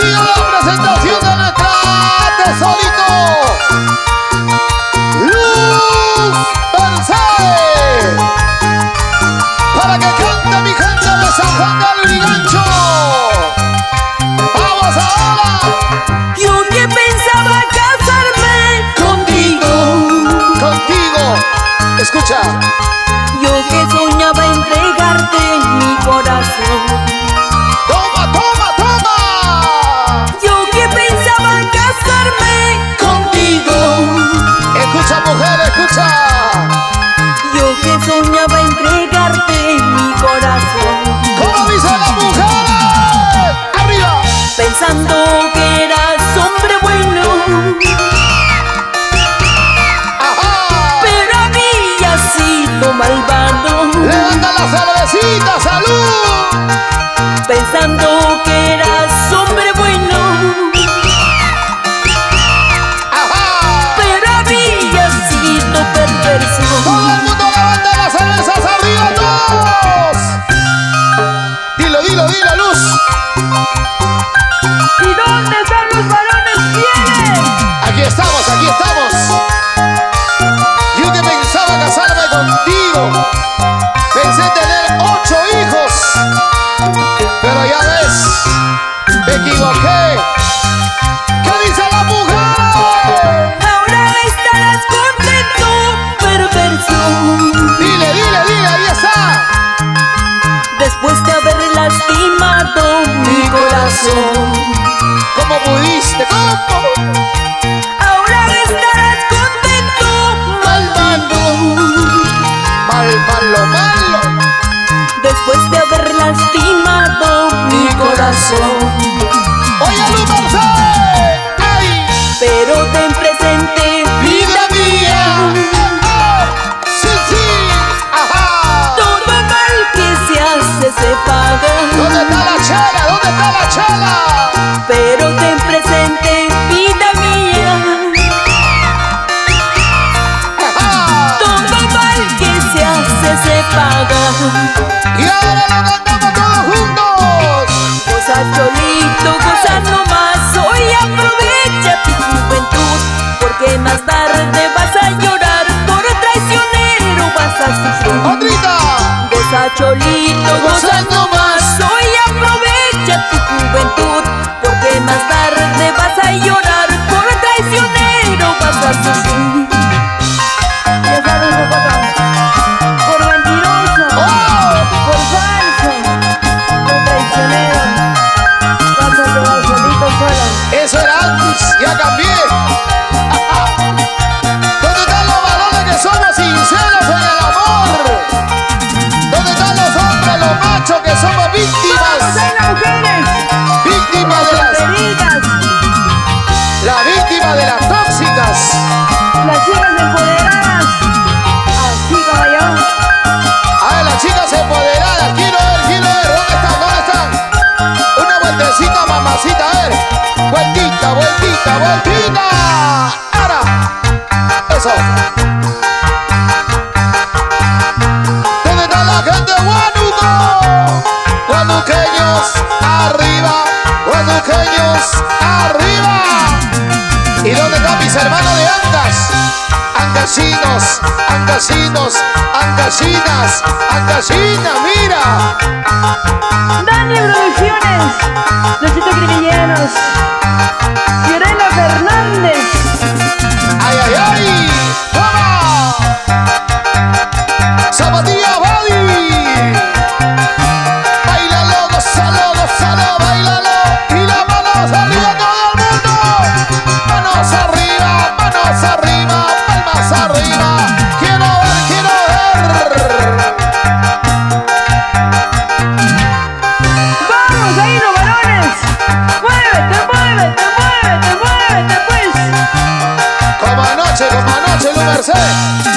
sigue la presentación de nuestra tesorito Luz Mercedes, para que cante mi gente de San Juan del Lurigancho. ¡Vamos ahora! Yo que pensaba casarme Contigo, escucha. yo que soñaba entregarte mi corazón. Toma, toma, toma. Yo que pensaba casarme Contigo. Escucha, mujer, escucha. yo que soñaba entregarte mi corazón. ¿Cómo dice la mujer? Arriba. Pensando que eras hombre bueno, Ajá. pero había sido malvado. Levanta la cervecita, salud. Pensando que eras hombre bueno, Ajá. pero había sido perverso. Todo el mundo levanta las cervezas arriba, todos. Dilo, dilo, dilo, Luz. ¿Y dónde están los varones fieles? Aquí estamos, aquí estamos. Yo que pensaba casarme contigo, pensé tener 8 hijos, pero ya ves, me equivoqué. ¿Qué dice la mujer? Ahora estarás contento, perverso, Dile, dile, dile, ahí está. después de haber lastimado mi corazón. ¿Cómo pudiste? ¿Cómo? Ahora estarás contento, malvado, Malo, malo. después de haber lastimado mi corazón. Oye, Luz Mercedes. ¡Ay! Pero ten presente, ¡Vida mía! ¡Sí, sí! ¡Ajá! todo mal que se hace se paga. ¿Dónde está la chela? ¿Dónde está la chela? Pero ten presente, vida mía, ¡Ajá! todo mal que se hace se paga. Y ahora lo cantamos todos juntos. Goza cholito, goza nomás, hoy aprovecha tu juventud, porque más tarde vas a llorar, por traicionero vas a sufrir. ¡Otrita! Goza cholito, goza nomás, hoy aprovecha tu juventud, porque más tarde vas a llorar, por traicionero vas a sufrir. Ya sabes, Bogotá, por mentiroso, ¡Oh! por falso, por traicionero, vas a quedar solito sola. Eso era antes, ya cambié. ¿Dónde están los varones que somos sinceros en el amor? ¿Dónde están los hombres, los machos que somos víctimas? ¡Vamos a las mujeres! Víctimas de ¡Solteritas! la víctima de las tóxicas. Las chicas empoderadas, así como yo. A ver, las chicas empoderadas, quiero ver, ¿dónde están? ¿Dónde están? Una vueltecita, mamacita, a ver. Vueltita, vueltita, vueltita. Ahora. Eso. ¿Dónde está la gente de Huánuco? Huanuqueños, arriba. Huanuqueños, arriba. ¿Y dónde están mis hermanos de Angas? Angasinos, angasinos, angasinas, angasinas, mira. Dani Producciones, Los Chito Cristianos, Fiorella Fernández. ¡Ay, ay, ay! ¡Toma! ¡Zapatilla Body! ¡Báilalo, gózalo, gózalo, báilalo! ¡Y las manos arriba todo el mundo! ¡Manos arriba, palmas arriba! ¡Quiero ver, quiero ver! ¡Vamos ahí los varones! ¡Muévete, muévete, muévete, muévete pues! Como anoche, Luz Mercedes.